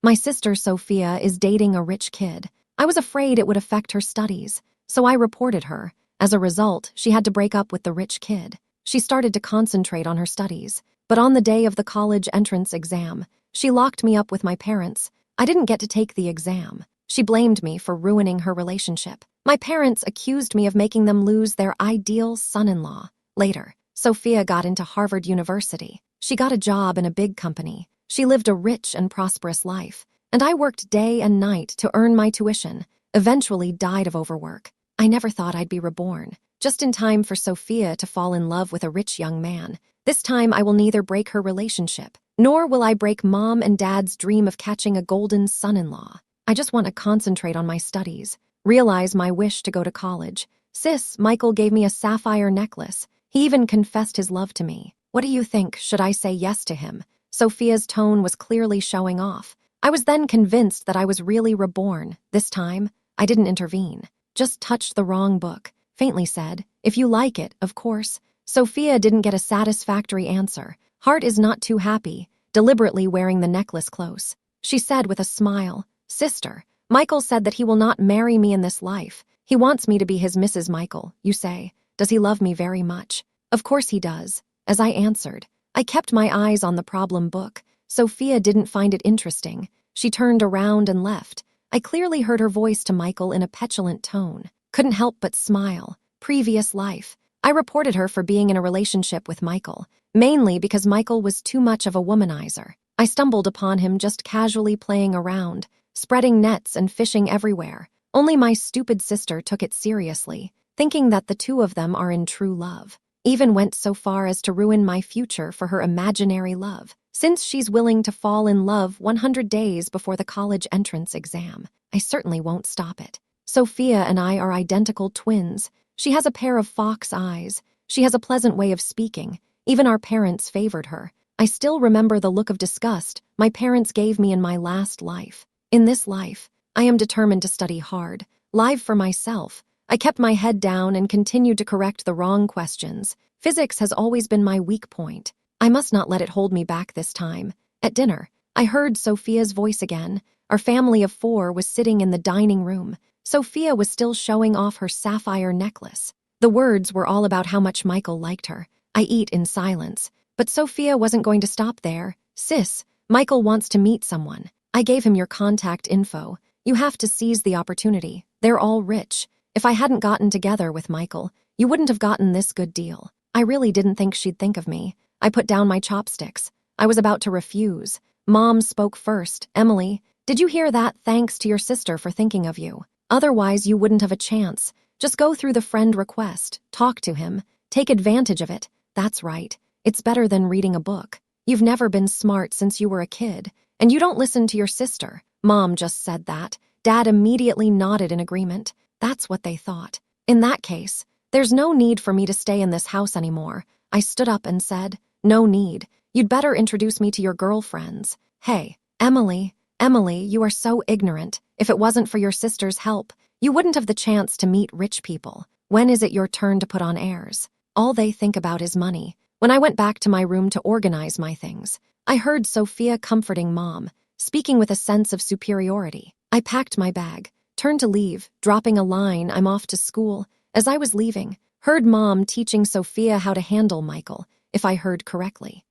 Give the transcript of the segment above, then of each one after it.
My sister Sophia is dating a rich kid. I was afraid it would affect her studies, so I reported her. As a result, she had to break up with the rich kid. She started to concentrate on her studies, but on the day of the college entrance exam, she locked me up with my parents. I didn't get to take the exam. She blamed me for ruining her relationship. My parents accused me of making them lose their ideal son-in-law. Later, Sophia got into Harvard University. She got a job in a big company. She lived a rich and prosperous life, and I worked day and night to earn my tuition, eventually died of overwork. I never thought I'd be reborn, just in time for Sophia to fall in love with a rich young man. This time I will neither break her relationship, nor will I break Mom and Dad's dream of catching a golden son-in-law. I just want to concentrate on my studies, realize my wish to go to college. Sis, Michael gave me a sapphire necklace. He even confessed his love to me. What do you think? Should I say yes to him? Sophia's tone was clearly showing off. I was then convinced that I was really reborn. This time, I didn't intervene. Just touched the wrong book. Faintly said, if you like it, of course. Sophia didn't get a satisfactory answer. Heart is not too happy, deliberately wearing the necklace close. She said with a smile, Sister, Michael said that he will not marry me in this life. He wants me to be his Mrs. Michael, you say. Does he love me very much? Of course he does. As I answered, I kept my eyes on the problem book. Sophia didn't find it interesting. She turned around and left. I clearly heard her voice to Michael in a petulant tone. Couldn't help but smile. Previous life. I reported her for being in a relationship with Michael, mainly because Michael was too much of a womanizer. I stumbled upon him just casually playing around, spreading nets and fishing everywhere. Only my stupid sister took it seriously, thinking that the two of them are in true love. Even went so far as to ruin my future for her imaginary love. Since she's willing to fall in love 100 days before the college entrance exam, I certainly won't stop it. Sophia and I are identical twins. She has a pair of fox eyes. She has a pleasant way of speaking. Even our parents favored her. I still remember the look of disgust my parents gave me in my last life. In this life, I am determined to study hard, live for myself. I kept my head down and continued to correct the wrong questions. Physics has always been my weak point. I must not let it hold me back this time. At dinner, I heard Sophia's voice again. Our family of 4 was sitting in the dining room. Sophia was still showing off her sapphire necklace. The words were all about how much Michael liked her. I eat in silence. But Sophia wasn't going to stop there. Sis, Michael wants to meet someone. I gave him your contact info. You have to seize the opportunity. They're all rich. If I hadn't gotten together with Michael, you wouldn't have gotten this good deal. I really didn't think she'd think of me. I put down my chopsticks. I was about to refuse. Mom spoke first. Emily, did you hear that? Thanks to your sister for thinking of you. Otherwise, you wouldn't have a chance. Just go through the friend request. Talk to him. Take advantage of it. That's right. It's better than reading a book. You've never been smart since you were a kid, and you don't listen to your sister. Mom just said that. Dad immediately nodded in agreement. That's what they thought. In that case, there's no need for me to stay in this house anymore. I stood up and said, no need. You'd better introduce me to your girlfriends. Hey, Emily, you are so ignorant. If it wasn't for your sister's help, you wouldn't have the chance to meet rich people. When is it your turn to put on airs? All they think about is money. When I went back to my room to organize my things, I heard Sophia comforting Mom, speaking with a sense of superiority. I packed my bag, turned to leave, dropping a line, I'm off to school. As I was leaving, heard Mom teaching Sophia how to handle Michael, if I heard correctly.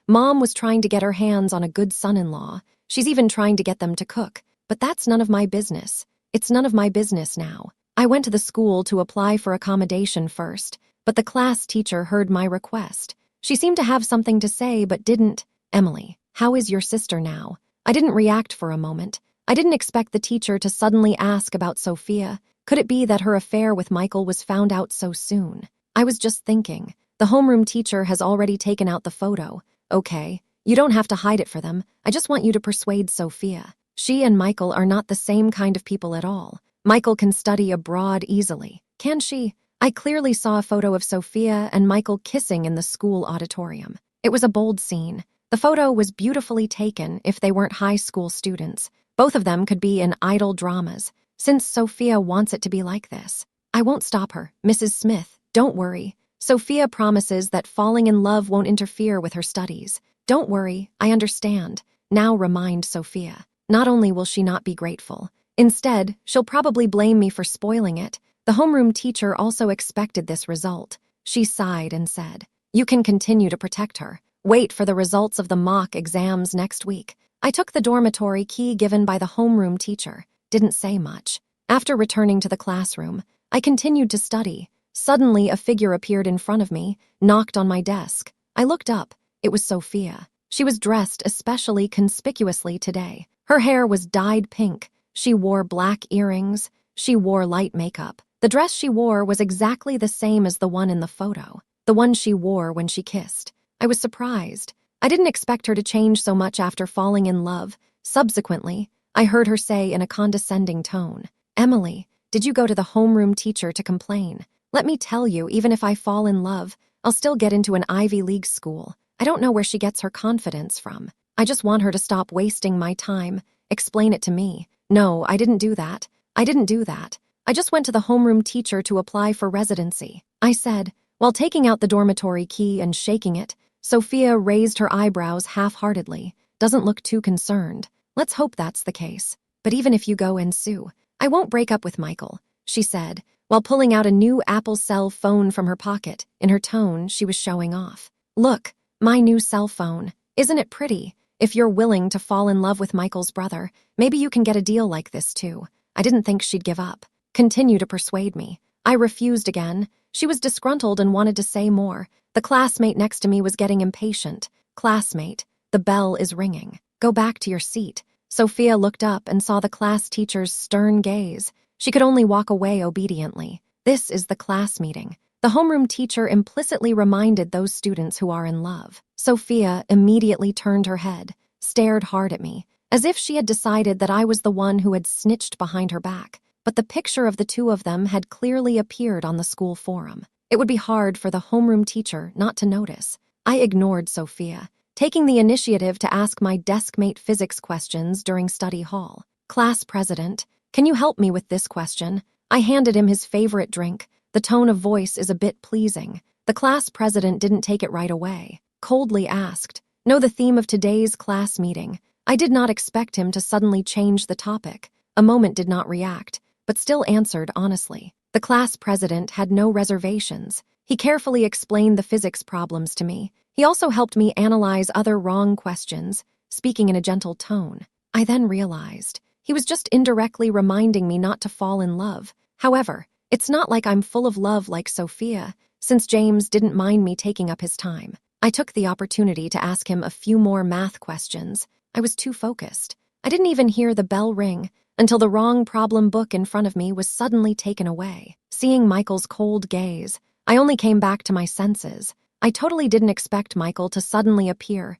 Mom was trying to get her hands on a good son-in-law. She's even trying to get them to cook. But that's none of my business. It's none of my business now. I went to the school to apply for accommodation first, but the class teacher heard my request. She seemed to have something to say but didn't. Emily, how is your sister now? I didn't react for a moment. I didn't expect the teacher to suddenly ask about Sophia. Could it be that her affair with Michael was found out so soon? I was just thinking. The homeroom teacher has already taken out the photo. Okay, you don't have to hide it for them. I just want you to persuade Sophia. She and Michael are not the same kind of people at all. Michael can study abroad easily. Can she? I clearly saw a photo of Sophia and Michael kissing in the school auditorium. It was a bold scene. The photo was beautifully taken if they weren't high school students. Both of them could be in idol dramas, since Sophia wants it to be like this. I won't stop her, Mrs. Smith. Don't worry. Sophia promises that falling in love won't interfere with her studies. Don't worry, I understand. now remind Sophia. Not only will she not be grateful, instead, she'll probably blame me for spoiling it. The homeroom teacher also expected this result. She sighed and said, "You can continue to protect her. Wait for the results of the mock exams next week." I took the dormitory key given by the homeroom teacher, didn't say much. After returning to the classroom, I continued to study. Suddenly, a figure appeared in front of me, knocked on my desk. I looked up. It was Sophia. She was dressed especially conspicuously today. Her hair was dyed pink. She wore black earrings. She wore light makeup. The dress she wore was exactly the same as the one in the photo, the one she wore when she kissed. I was surprised. I didn't expect her to change so much after falling in love. Subsequently, I heard her say in a condescending tone, "Emily, did you go to the homeroom teacher to complain? Let me tell you, even if I fall in love, I'll still get into an Ivy League school. I don't know where she gets her confidence from. I just want her to stop wasting my time. Explain it to me." "No, I didn't do that. I didn't do that. I just went to the homeroom teacher to apply for residency," I said, while taking out the dormitory key and shaking it. Sophia raised her eyebrows half-heartedly. "Doesn't look too concerned. Let's hope that's the case. But even if you go and sue, I won't break up with Michael," she said, while pulling out a new Apple cell phone from her pocket. In her tone, she was showing off. "Look, my new cell phone. Isn't it pretty? If you're willing to fall in love with Michael's brother, maybe you can get a deal like this too." I didn't think she'd give up. Continue to persuade me. I refused again. She was disgruntled and wanted to say more. The classmate next to me was getting impatient. "Classmate, the bell is ringing. Go back to your seat." Sophia looked up and saw the class teacher's stern gaze. She could only walk away obediently. "This is the class meeting." The homeroom teacher implicitly reminded those students who are in love. Sophia immediately turned her head, stared hard at me, as if she had decided that I was the one who had snitched behind her back. But the picture of the two of them had clearly appeared on the school forum. It would be hard for the homeroom teacher not to notice. I ignored Sophia, taking the initiative to ask my deskmate physics questions during study hall. "Class president, can you help me with this question?" I handed him his favorite drink. The tone of voice is a bit pleasing. The class president didn't take it right away. Coldly asked, "Know the theme of today's class meeting?" I did not expect him to suddenly change the topic. A moment did not react, but still answered honestly. The class president had no reservations. He carefully explained the physics problems to me. He also helped me analyze other wrong questions, speaking in a gentle tone. I then realized he was just indirectly reminding me not to fall in love. However, it's not like I'm full of love like Sophia, since James didn't mind me taking up his time. I took the opportunity to ask him a few more math questions. I was too focused. I didn't even hear the bell ring until the wrong problem book in front of me was suddenly taken away. Seeing Michael's cold gaze, I only came back to my senses. I totally didn't expect Michael to suddenly appear.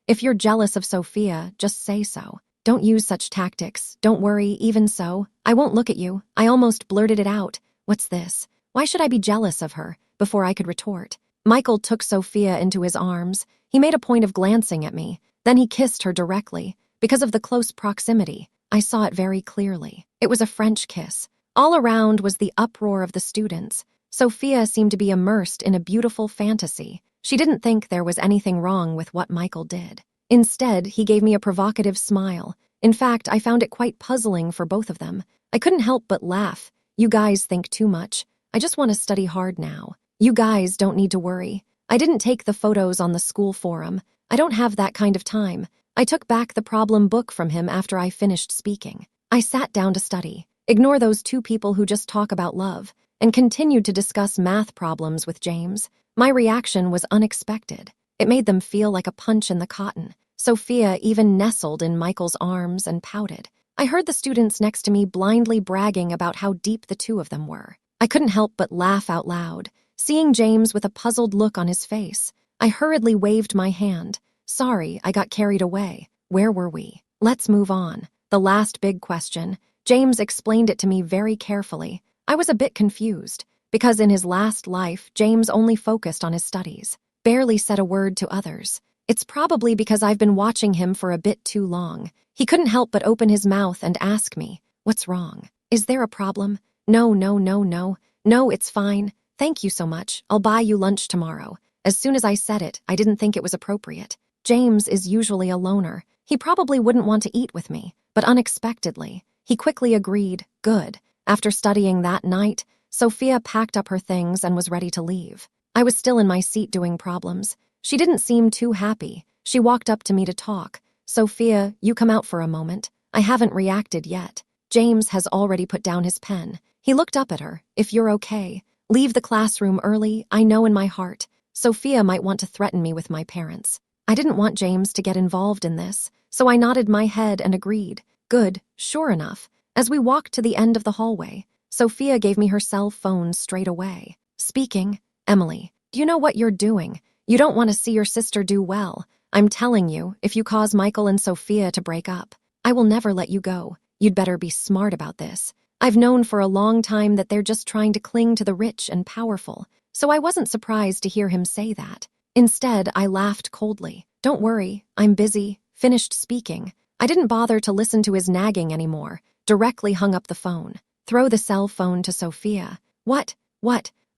If you're jealous of Sophia, just say so. Don't use such tactics. Don't worry, even so, I won't look at you." I almost blurted it out. "What's this? Why should I be jealous of her?" before I could retort. Michael took Sophia into his arms. He made a point of glancing at me. Then he kissed her directly. Because of the close proximity, I saw it very clearly. It was a French kiss. All around was the uproar of the students. Sophia seemed to be immersed in a beautiful fantasy. She didn't think there was anything wrong with what Michael did. Instead, he gave me a provocative smile. In fact, I found it quite puzzling for both of them. I couldn't help but laugh. "You guys think too much. I just want to study hard now. You guys don't need to worry. I didn't take the photos on the school forum. I don't have that kind of time." I took back the problem book from him after I finished speaking. I sat down to study, ignore those two people who just talk about love, and continued to discuss math problems with James. My reaction was unexpected. It made them feel like a punch in the cotton. Sophia even nestled in Michael's arms and pouted. I heard the students next to me blindly bragging about how deep the two of them were. I couldn't help but laugh out loud, seeing James with a puzzled look on his face. I hurriedly waved my hand. "Sorry, I got carried away. Where were we? Let's move on." The last big question. James explained it to me very carefully. I was a bit confused, because in his last life, James only focused on his studies, barely said a word to others. It's probably because I've been watching him for a bit too long. He couldn't help but open his mouth and ask me, "What's wrong? Is there a problem?" No, it's fine. Thank you so much. I'll buy you lunch tomorrow." As soon as I said it, I didn't think it was appropriate. James is usually a loner. He probably wouldn't want to eat with me, but unexpectedly, he quickly agreed, good. After studying that night, Sophia packed up her things and was ready to leave. I was still in my seat doing problems. She didn't seem too happy. She walked up to me to talk. Sophia, you come out for a moment. I haven't reacted yet. James has already put down his pen. He looked up at her. If you're okay, leave the classroom early. I know in my heart, Sophia might want to threaten me with my parents. I didn't want James to get involved in this, so I nodded my head and agreed. Good, sure enough. As we walked to the end of the hallway, Sophia gave me her cell phone straight away. Speaking, Emily, do you know what you're doing? You don't want to see your sister do well. I'm telling you, if you cause Michael and Sophia to break up, I will never let you go. You'd better be smart about this. I've known for a long time that they're just trying to cling to the rich and powerful, so I wasn't surprised to hear him say that. Instead, I laughed coldly. Don't worry, I'm busy. Finished speaking. I didn't bother to listen to his nagging anymore. Directly hung up the phone. Throw the cell phone to Sophia. What?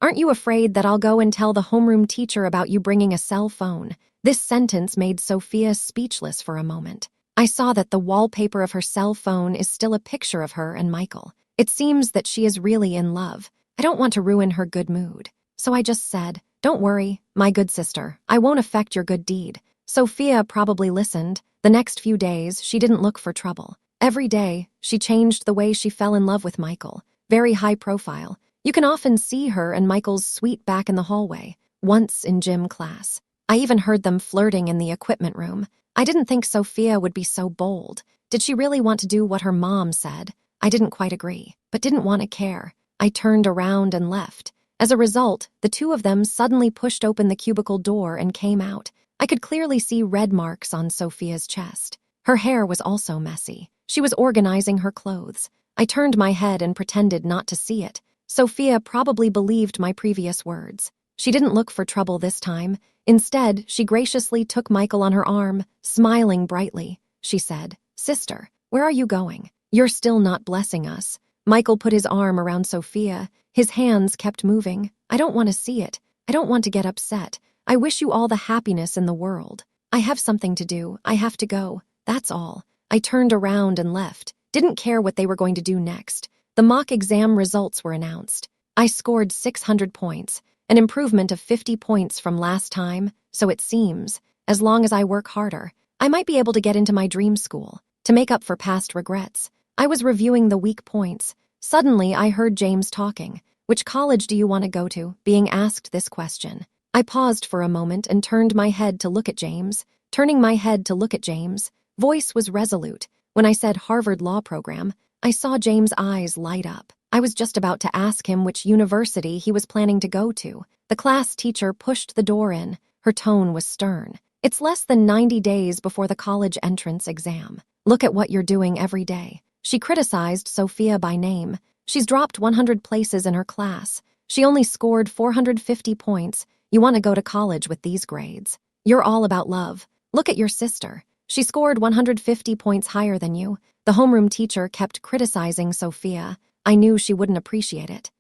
Aren't you afraid that I'll go and tell the homeroom teacher about you bringing a cell phone? This sentence made Sophia speechless for a moment. I saw that the wallpaper of her cell phone is still a picture of her and Michael. It seems that she is really in love. I don't want to ruin her good mood. So I just said, don't worry, my good sister. I won't affect your good deed. Sophia probably listened. The next few days, she didn't look for trouble. Every day, she changed the way she fell in love with Michael. Very high profile. You can often see her and Michael's sweet back in the hallway, once in gym class. I even heard them flirting in the equipment room. I didn't think Sophia would be so bold. Did she really want to do what her mom said? I didn't quite agree, but didn't want to care. I turned around and left. As a result, the two of them suddenly pushed open the cubicle door and came out. I could clearly see red marks on Sophia's chest. Her hair was also messy. She was organizing her clothes. I turned my head and pretended not to see it. Sophia probably believed my previous words. She didn't look for trouble this time. Instead, she graciously took Michael on her arm, smiling brightly. She said, "Sister, where are you going? You're still not blessing us." Michael put his arm around Sophia. His hands kept moving. I don't want to see it. I don't want to get upset. I wish you all the happiness in the world. I have something to do. I have to go. That's all. I turned around and left. Didn't care what they were going to do next. The mock exam results were announced. I scored 600 points, an improvement of 50 points from last time, so it seems, as long as I work harder, I might be able to get into my dream school. To make up for past regrets, I was reviewing the weak points. Suddenly, I heard James talking. Which college do you want to go to? Being asked this question. I paused for a moment and turned my head to look at James. Turning my head to look at James, voice was resolute. When I said Harvard Law Program, I saw James' eyes light up. I was just about to ask him which university he was planning to go to. The class teacher pushed the door in. Her tone was stern. It's less than 90 days before the college entrance exam. Look at what you're doing every day. She criticized Sophia by name. She's dropped 100 places in her class. She only scored 450 points. You want to go to college with these grades. You're all about love. Look at your sister. She scored 150 points higher than you. The homeroom teacher kept criticizing Sophia. I knew she wouldn't appreciate it.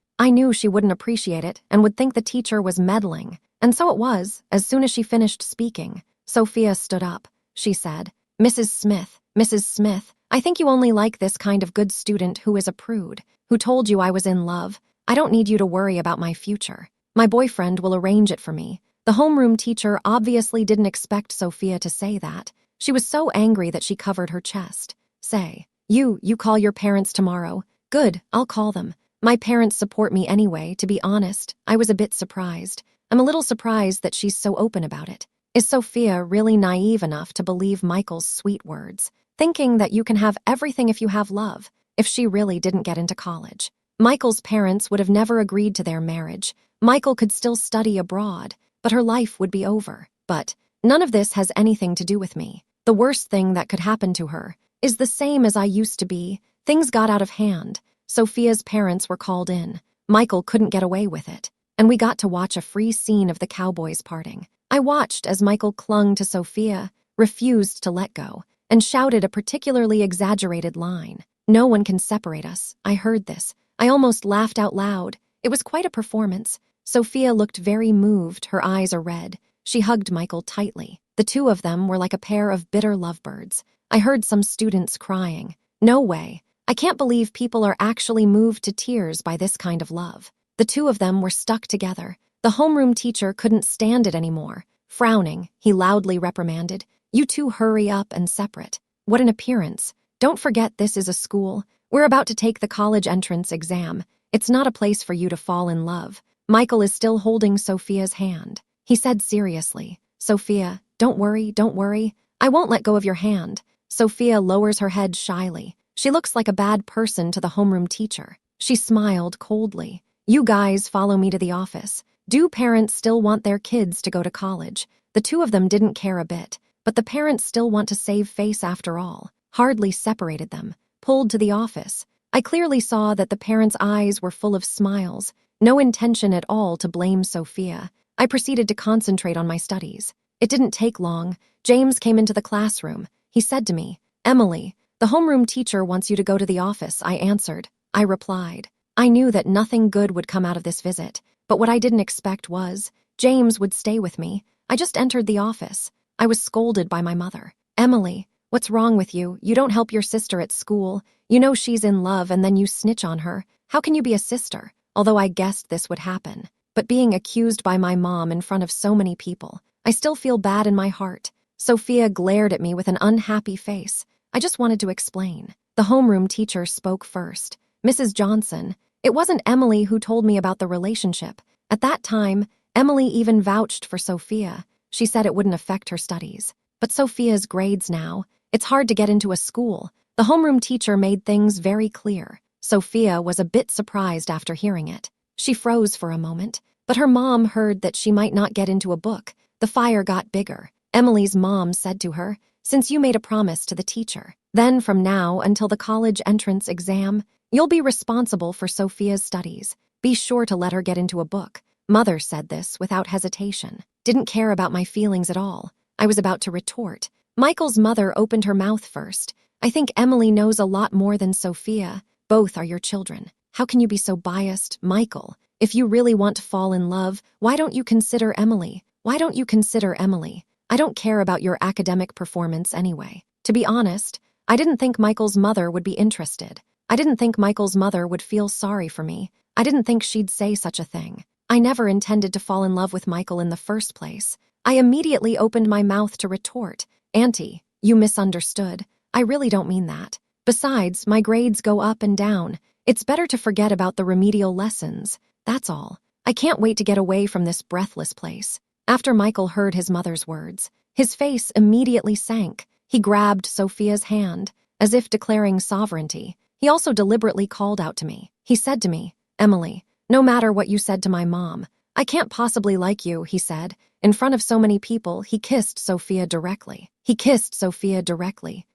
And would think the teacher was meddling. And so it was. As soon as she finished speaking, Sophia stood up. She said, Mrs. Smith, I think you only like this kind of good student who is a prude, who told you I was in love. I don't need you to worry about my future. My boyfriend will arrange it for me. The homeroom teacher obviously didn't expect Sophia to say that. She was so angry that she covered her chest. Say, you call your parents tomorrow. Good, I'll call them. My parents support me anyway, to be honest. I was a bit surprised. I'm a little surprised that she's so open about it. Is Sophia really naive enough to believe Michael's sweet words, thinking that you can have everything if you have love, if she really didn't get into college? Michael's parents would have never agreed to their marriage. Michael could still study abroad, but her life would be over. But none of this has anything to do with me. The worst thing that could happen to her is the same as I used to be. Things got out of hand. Sophia's parents were called in. Michael couldn't get away with it. And we got to watch a free scene of the cowboys parting. I watched as Michael clung to Sophia, refused to let go, and shouted a particularly exaggerated line. No one can separate us. I heard this. I almost laughed out loud. It was quite a performance. Sophia looked very moved, her eyes a red. She hugged Michael tightly. The two of them were like a pair of bitter lovebirds. I heard some students crying. No way. I can't believe people are actually moved to tears by this kind of love. The two of them were stuck together. The homeroom teacher couldn't stand it anymore. Frowning, he loudly reprimanded, "You two hurry up and separate." What an appearance. Don't forget this is a school. We're about to take the college entrance exam. It's not a place for you to fall in love. Michael is still holding Sophia's hand. He said seriously, "Sophia, don't worry. I won't let go of your hand." Sophia lowers her head shyly. She looks like a bad person to the homeroom teacher. She smiled coldly. "You guys follow me to the office. Do parents still want their kids to go to college?" The two of them didn't care a bit, but the parents still want to save face after all. Hardly separated them. Pulled to the office. I clearly saw that the parents' eyes were full of smiles. No intention at all to blame Sophia. I proceeded to concentrate on my studies. It didn't take long. James came into the classroom. He said to me, "Emily, the homeroom teacher wants you to go to the office," I answered. I replied. I knew that nothing good would come out of this visit, but what I didn't expect was James would stay with me. I just entered the office. I was scolded by my mother. "Emily, what's wrong with you? You don't help your sister at school. You know she's in love and then you snitch on her. How can you be a sister?" Although I guessed this would happen. But being accused by my mom in front of so many people, I still feel bad in my heart. Sophia glared at me with an unhappy face. I just wanted to explain. The homeroom teacher spoke first. "Mrs. Johnson, it wasn't Emily who told me about the relationship. At that time, Emily even vouched for Sophia. She said it wouldn't affect her studies. But Sophia's grades now, it's hard to get into a school." The homeroom teacher made things very clear. Sophia was a bit surprised after hearing it. She froze for a moment, but her mom heard that she might not get into a book. The fire got bigger. Emily's mom said to her, "Since you made a promise to the teacher, then from now until the college entrance exam, you'll be responsible for Sophia's studies. Be sure to let her get into a book." Mother said this without hesitation. Didn't care about my feelings at all. I was about to retort. Michael's mother opened her mouth first. "I think Emily knows a lot more than Sophia. Both are your children. How can you be so biased, Michael? If you really want to fall in love, why don't you consider Emily? I don't care about your academic performance anyway." To be honest, I didn't think Michael's mother would be interested. I didn't think Michael's mother would feel sorry for me. I didn't think she'd say such a thing. I never intended to fall in love with Michael in the first place. I immediately opened my mouth to retort. "Auntie, you misunderstood. I really don't mean that. Besides, my grades go up and down. It's better to forget about the remedial lessons. That's all. I can't wait to get away from this breathless place." After Michael heard his mother's words, his face immediately sank. He grabbed Sophia's hand, as if declaring sovereignty. He also deliberately called out to me. He said to me, "Emily, no matter what you said to my mom, I can't possibly like you," he said. In front of so many people, he kissed Sophia directly.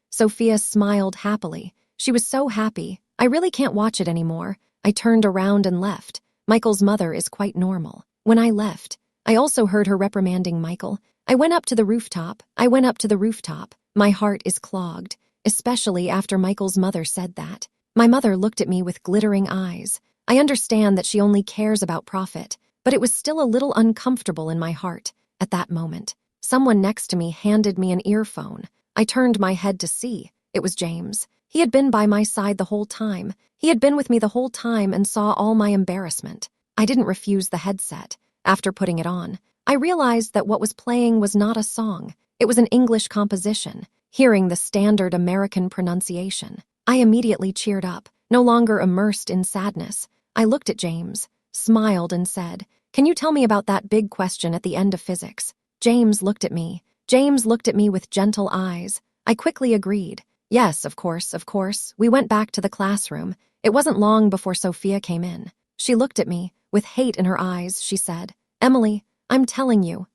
Sophia smiled happily. She was so happy. I really can't watch it anymore. I turned around and left. Michael's mother is quite normal. When I left, I also heard her reprimanding Michael. I went up to the rooftop. My heart is clogged, especially after Michael's mother said that. My mother looked at me with glittering eyes. I understand that she only cares about profit, but it was still a little uncomfortable in my heart. At that moment, someone next to me handed me an earphone. I turned my head to see. It was James. He had been by my side the whole time. He had been with me the whole time and saw all my embarrassment. I didn't refuse the headset. After putting it on, I realized that what was playing was not a song. It was an English composition. Hearing the standard American pronunciation, I immediately cheered up, no longer immersed in sadness. I looked at James, smiled and said, "Can you tell me about that big question at the end of physics?" James looked at me with gentle eyes. I quickly agreed. "Yes, of course. We went back to the classroom. It wasn't long before Sophia came in. She looked at me. With hate in her eyes, she said, "Emily, I'm telling you,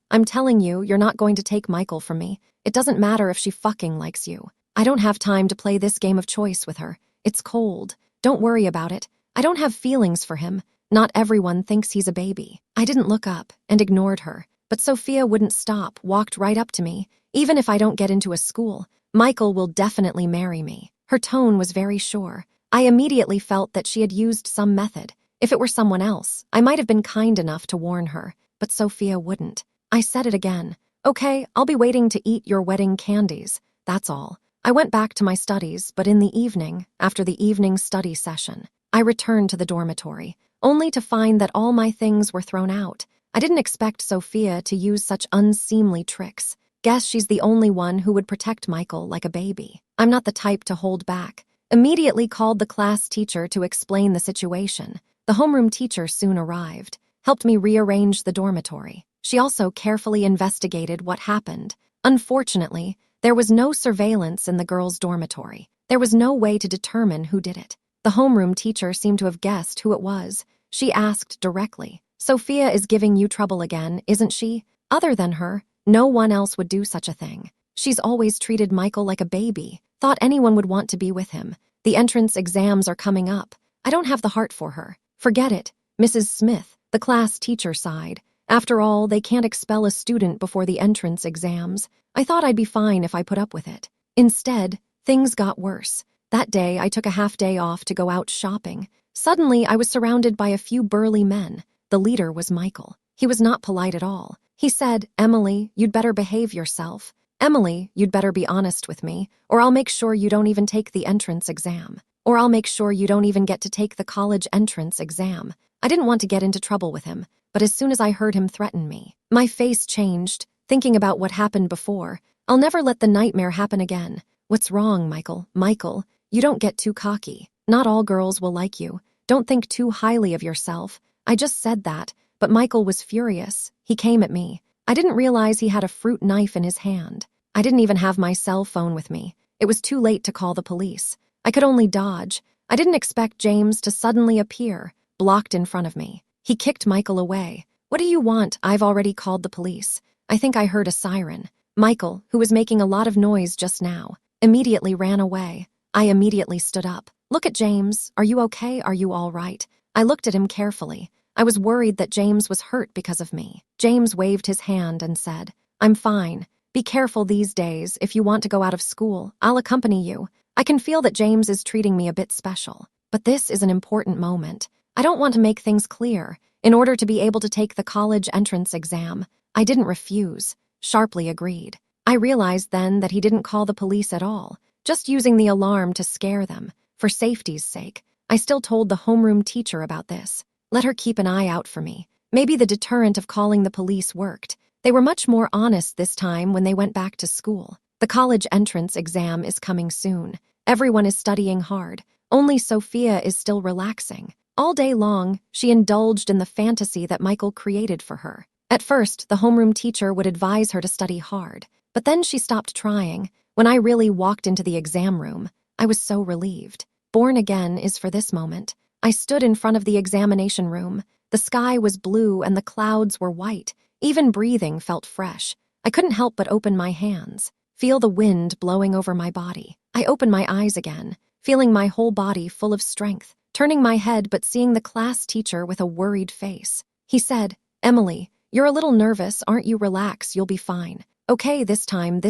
you're not going to take Michael from me. It doesn't matter if she fucking likes you. I don't have time to play this game of choice with her. It's cold. Don't worry about it. I don't have feelings for him. Not everyone thinks he's a baby." I didn't look up and ignored her, but Sophia wouldn't stop, walked right up to me. "Even if I don't get into a school, Michael will definitely marry me." Her tone was very sure. I immediately felt that she had used some method. If it were someone else, I might have been kind enough to warn her, but Sophia wouldn't. I said it again. "Okay, I'll be waiting to eat your wedding candies. That's all." I went back to my studies, but in the evening, after the evening study session, I returned to the dormitory, only to find that all my things were thrown out. I didn't expect Sophia to use such unseemly tricks. Guess she's the only one who would protect Michael like a baby. I'm not the type to hold back. Immediately called the class teacher to explain the situation. The homeroom teacher soon arrived, helped me rearrange the dormitory. She also carefully investigated what happened. Unfortunately, there was no surveillance in the girls' dormitory. There was no way to determine who did it. The homeroom teacher seemed to have guessed who it was. She asked directly, "Sophia is giving you trouble again, isn't she? Other than her, no one else would do such a thing. She's always treated Michael like a baby, thought anyone would want to be with him. The entrance exams are coming up. I don't have the heart for her." "Forget it, Mrs. Smith," the class teacher sighed. "After all, they can't expel a student before the entrance exams. I thought I'd be fine if I put up with it." Instead, things got worse. That day, I took a half day off to go out shopping. Suddenly, I was surrounded by a few burly men. The leader was Michael. He was not polite at all. He said, "Emily, you'd better behave yourself. Emily, you'd better be honest with me, or I'll make sure you don't even take the entrance exam. Or I'll make sure you don't even get to take the college entrance exam." I didn't want to get into trouble with him, but as soon as I heard him threaten me, my face changed, thinking about what happened before. I'll never let the nightmare happen again. "What's wrong, Michael? Michael, you don't get too cocky. Not all girls will like you. Don't think too highly of yourself." I just said that, but Michael was furious. He came at me. I didn't realize he had a fruit knife in his hand. I didn't even have my cell phone with me. It was too late to call the police. I could only dodge. I didn't expect James to suddenly appear, blocked in front of me. He kicked Michael away. "What do you want? I've already called the police." I think I heard a siren. Michael, who was making a lot of noise just now, immediately ran away. I immediately stood up. "Look at James. Are you okay? Are you all right?" I looked at him carefully. I was worried that James was hurt because of me. James waved his hand and said, "I'm fine. Be careful these days. If you want to go out of school, I'll accompany you." I can feel that James is treating me a bit special. But this is an important moment. I don't want to make things clear. In order to be able to take the college entrance exam, I didn't refuse, sharply agreed. I realized then that he didn't call the police at all, just using the alarm to scare them. For safety's sake, I still told the homeroom teacher about this. Let her keep an eye out for me. Maybe the deterrent of calling the police worked. They were much more honest this time when they went back to school. The college entrance exam is coming soon. Everyone is studying hard. Only Sophia is still relaxing. All day long, she indulged in the fantasy that Michael created for her. At first, the homeroom teacher would advise her to study hard, but then she stopped trying. When I really walked into the exam room, I was so relieved. Born again is for this moment. I stood in front of the examination room. The sky was blue and the clouds were white. Even breathing felt fresh. I couldn't help but open my hands, feel the wind blowing over my body. I opened my eyes again, feeling my whole body full of strength, turning my head but seeing the class teacher with a worried face. He said, "Emily, you're a little nervous, aren't you? Relax, you'll be fine. Okay, this time,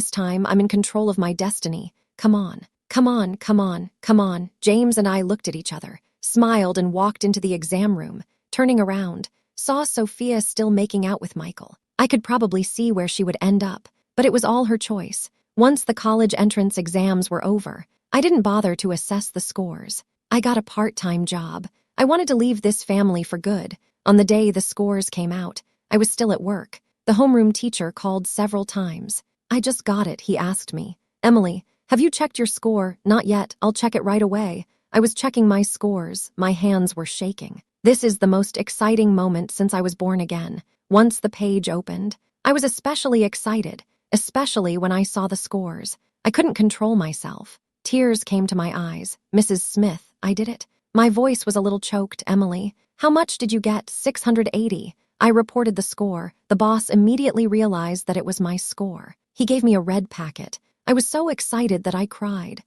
I'm in control of my destiny. Come on, come on, come on, come on." James and I looked at each other, smiled and walked into the exam room. Turning around, saw Sophia still making out with Michael. I could probably see where she would end up, but it was all her choice. Once the college entrance exams were over, I didn't bother to assess the scores. I got a part-time job. I wanted to leave this family for good. On the day the scores came out, I was still at work. The homeroom teacher called several times. "I just got it," he asked me. "Emily, have you checked your score?" "Not yet. I'll check it right away." I was checking my scores. My hands were shaking. This is the most exciting moment since I was born again. Once the page opened, I was especially excited, especially when I saw the scores. I couldn't control myself. Tears came to my eyes. "Mrs. Smith, I did it." My voice was a little choked. "Emily, how much did you get?" 680. I reported the score. The boss immediately realized that it was my score. He gave me a red packet. I was so excited that I cried.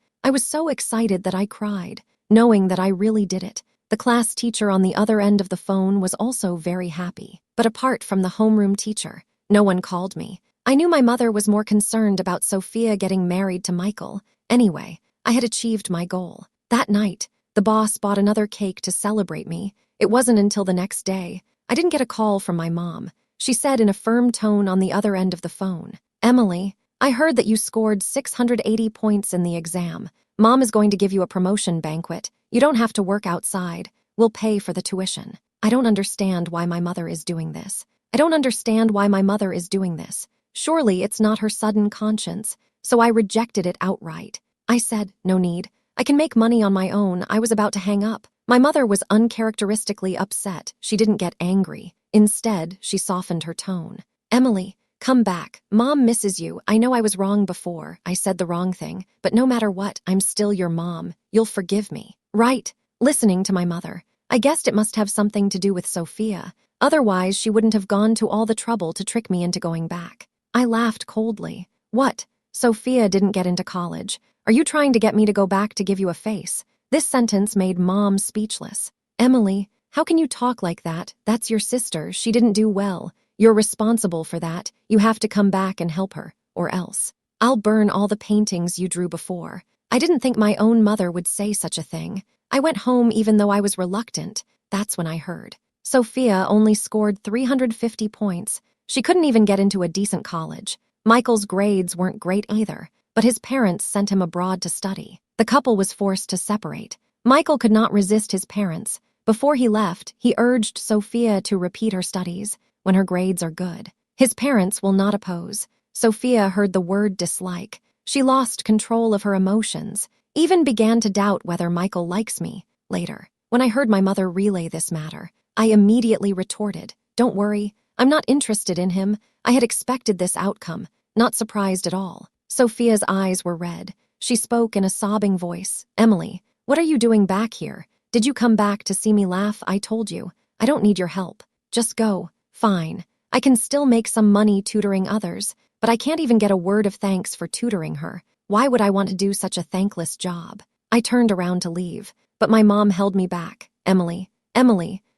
Knowing that I really did it. The class teacher on the other end of the phone was also very happy. But apart from the homeroom teacher, no one called me. I knew my mother was more concerned about Sophia getting married to Michael. Anyway, I had achieved my goal. That night, the boss bought another cake to celebrate me. It wasn't until the next day. I didn't get a call from my mom. She said in a firm tone on the other end of the phone, "Emily, I heard that you scored 680 points in the exam. Mom is going to give you a promotion banquet. You don't have to work outside. We'll pay for the tuition. I don't understand why my mother is doing this. I don't understand why my mother is doing this. Surely it's not her sudden conscience. So I rejected it outright. I said, no need. I can make money on my own. I was about to hang up. My mother was uncharacteristically upset. She didn't get angry. Instead, she softened her tone. Emily, come back. Mom misses you. I know I was wrong before. I said the wrong thing. But no matter what, I'm still your mom. You'll forgive me. Right. Listening to my mother. I guessed it must have something to do with Sophia. Otherwise, she wouldn't have gone to all the trouble to trick me into going back. I laughed coldly. What? Sophia didn't get into college. Are you trying to get me to go back to give you a face? This sentence made Mom speechless. Emily, how can you talk like that? That's your sister. She didn't do well. You're responsible for that. You have to come back and help her, or else. I'll burn all the paintings you drew before. I didn't think my own mother would say such a thing. I went home even though I was reluctant. That's when I heard. Sophia only scored 350 points. She couldn't even get into a decent college. Michael's grades weren't great either, but his parents sent him abroad to study. The couple was forced to separate. Michael could not resist his parents. Before he left, he urged Sophia to repeat her studies when her grades are good. His parents will not oppose. Sophia heard the word dislike. She lost control of her emotions, even began to doubt whether Michael likes me. Later, when I heard my mother relay this matter, I immediately retorted, "Don't worry, I'm not interested in him." I had expected this outcome, not surprised at all. Sophia's eyes were red. She spoke in a sobbing voice. Emily, what are you doing back here? Did you come back to see me laugh? I told you. I don't need your help. Just go. Fine. I can still make some money tutoring others, but I can't even get a word of thanks for tutoring her. Why would I want to do such a thankless job? I turned around to leave, but my mom held me back. Emily,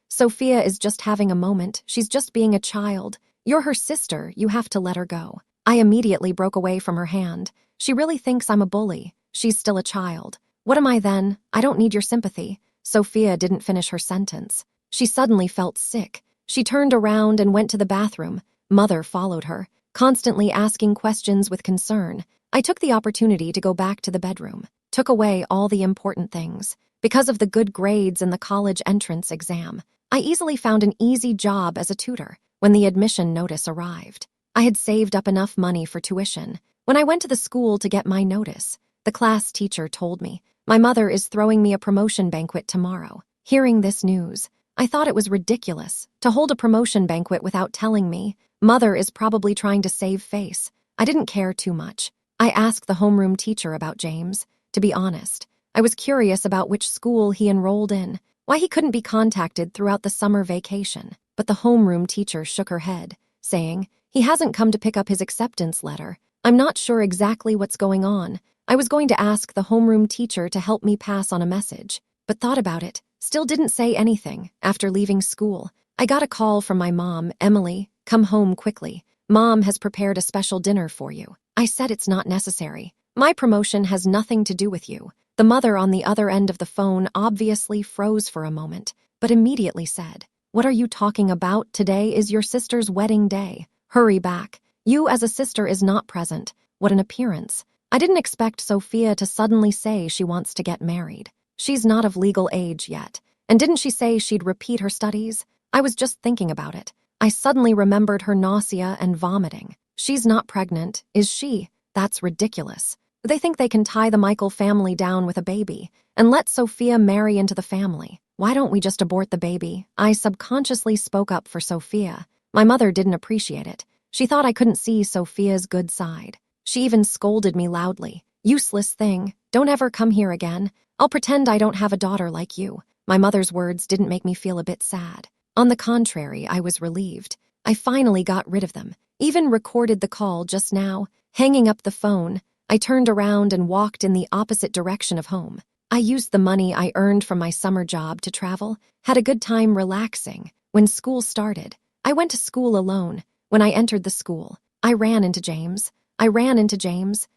Sophia is just having a moment. She's just being a child. You're her sister. You have to let her go. I immediately broke away from her hand. She really thinks I'm a bully. She's still a child. What am I then? I don't need your sympathy. Sophia didn't finish her sentence. She suddenly felt sick. She turned around and went to the bathroom. Mother followed her, constantly asking questions with concern. I took the opportunity to go back to the bedroom, took away all the important things. Because of the good grades in the college entrance exam, I easily found an easy job as a tutor when the admission notice arrived. I had saved up enough money for tuition. When I went to the school to get my notice, the class teacher told me, "My mother is throwing me a promotion banquet tomorrow." Hearing this news, I thought it was ridiculous to hold a promotion banquet without telling me. Mother is probably trying to save face. I didn't care too much. I asked the homeroom teacher about James. To be honest, I was curious about which school he enrolled in, why he couldn't be contacted throughout the summer vacation. But the homeroom teacher shook her head, saying, "He hasn't come to pick up his acceptance letter. I'm not sure exactly what's going on." I was going to ask the homeroom teacher to help me pass on a message, but thought about it, still didn't say anything. After leaving school, I got a call from my mom. "Emily, come home quickly. Mom has prepared a special dinner for you." I said it's not necessary. My promotion has nothing to do with you. The mother on the other end of the phone obviously froze for a moment, but immediately said, "What are you talking about? Today is your sister's wedding day. Hurry back. You as a sister is not present." What an appearance. I didn't expect Sophia to suddenly say she wants to get married. She's not of legal age yet. And didn't she say she'd repeat her studies? I was just thinking about it. I suddenly remembered her nausea and vomiting. She's not pregnant, is she? That's ridiculous. They think they can tie the Michael family down with a baby and let Sophia marry into the family. Why don't we just abort the baby? I subconsciously spoke up for Sophia. My mother didn't appreciate it. She thought I couldn't see Sophia's good side. She even scolded me loudly. "Useless thing. Don't ever come here again. I'll pretend I don't have a daughter like you." My mother's words didn't make me feel a bit sad. On the contrary, I was relieved. I finally got rid of them. Even recorded the call just now. Hanging up the phone, I turned around and walked in the opposite direction of home. I used the money I earned from my summer job to travel, had a good time relaxing. When school started, I went to school alone. When I entered the school, I ran into James.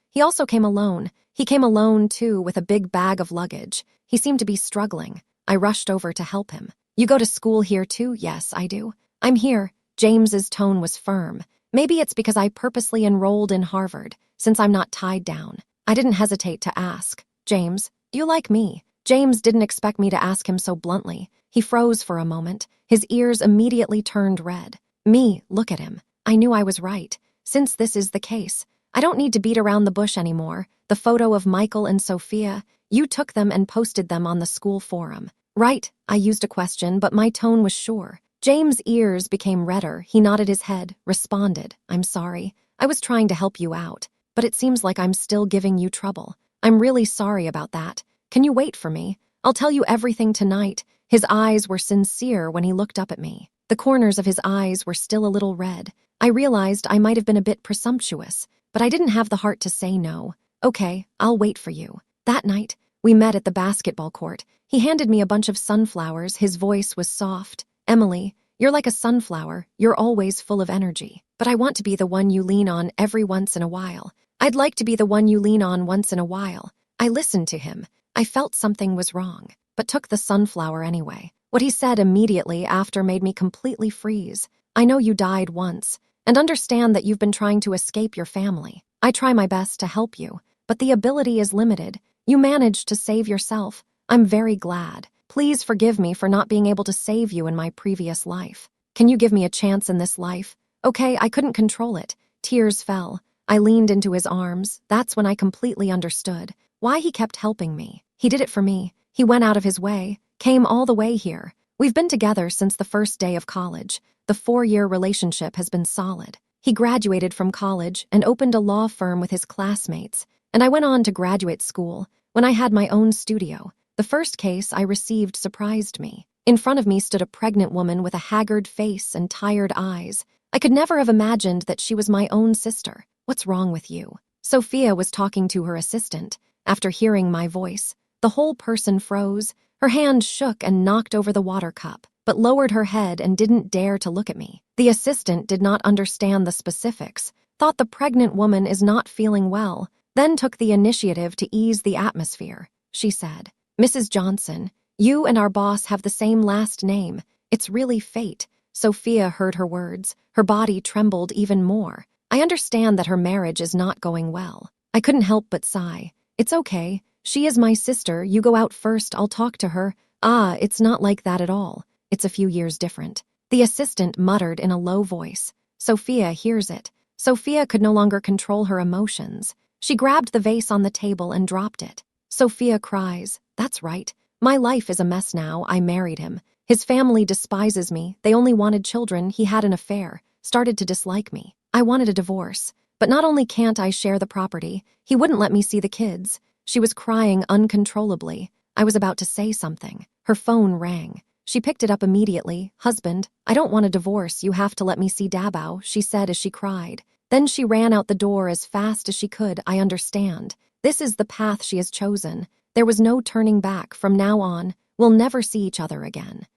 He also came alone. He came alone, too, with a big bag of luggage. He seemed to be struggling. I rushed over to help him. "You go to school here, too?" "Yes, I do." "I'm here." James's tone was firm. Maybe it's because I purposely enrolled in Harvard. since I'm not tied down. I didn't hesitate to ask, James, do you like me? James didn't expect me to ask him so bluntly. He froze for a moment. His ears immediately turned red. Me, look at him. I knew I was right. Since this is the case, I don't need to beat around the bush anymore. The photo of Michael and Sophia, you took them and posted them on the school forum. Right, I used a question, but my tone was sure. James' ears became redder. He nodded his head, responded, I'm sorry. I was trying to help you out, but it seems like I'm still giving you trouble. I'm really sorry about that. Can you wait for me? I'll tell you everything tonight. His eyes were sincere when he looked up at me. The corners of his eyes were still a little red. I realized I might have been a bit presumptuous, but I didn't have the heart to say no. Okay, I'll wait for you. That night, we met at the basketball court. He handed me a bunch of sunflowers. His voice was soft. Emily, you're like a sunflower. You're always full of energy. But I want to be the one you lean on every once in a while. I'd like to be the one you lean on once in a while. I listened to him. I felt something was wrong, but took the sunflower anyway. What he said immediately after made me completely freeze. I know you died once, and understand that you've been trying to escape your family. I try my best to help you, but the ability is limited. You managed to save yourself. I'm very glad. Please forgive me for not being able to save you in my previous life. Can you give me a chance in this life? Okay, I couldn't control it. Tears fell. I leaned into his arms. That's when I completely understood why he kept helping me. He did it for me. He went out of his way, came all the way here. We've been together since the first day of college. The 4-year relationship has been solid. He graduated from college and opened a law firm with his classmates, and I went on to graduate school when I had my own studio. The first case I received surprised me. In front of me stood a pregnant woman with a haggard face and tired eyes. I could never have imagined that she was my own sister. What's wrong with you? Sophia was talking to her assistant. After hearing my voice, the whole person froze. Her hand shook and knocked over the water cup, but lowered her head and didn't dare to look at me. The assistant did not understand the specifics, thought the pregnant woman is not feeling well, then took the initiative to ease the atmosphere. She said, Mrs. Johnson, you and our boss have the same last name. It's really fate. Sophia heard her words. Her body trembled even more. I understand that her marriage is not going well. I couldn't help but sigh. It's okay. She is my sister. You go out first. I'll talk to her. It's not like that at all. It's a few years different. The assistant muttered in a low voice. Sophia hears it. Sophia could no longer control her emotions. She grabbed the vase on the table and dropped it. Sophia cries, That's right. My life is a mess now. I married him. His family despises me. They only wanted children. He had an affair. Started to dislike me. I wanted a divorce. But not only can't I share the property, he wouldn't let me see the kids. She was crying uncontrollably. I was about to say something. Her phone rang. She picked it up immediately. Husband, I don't want a divorce. You have to let me see Dabao, she said as she cried. Then she ran out the door as fast as she could. I understand. This is the path she has chosen. There was no turning back. From now on, we'll never see each other again.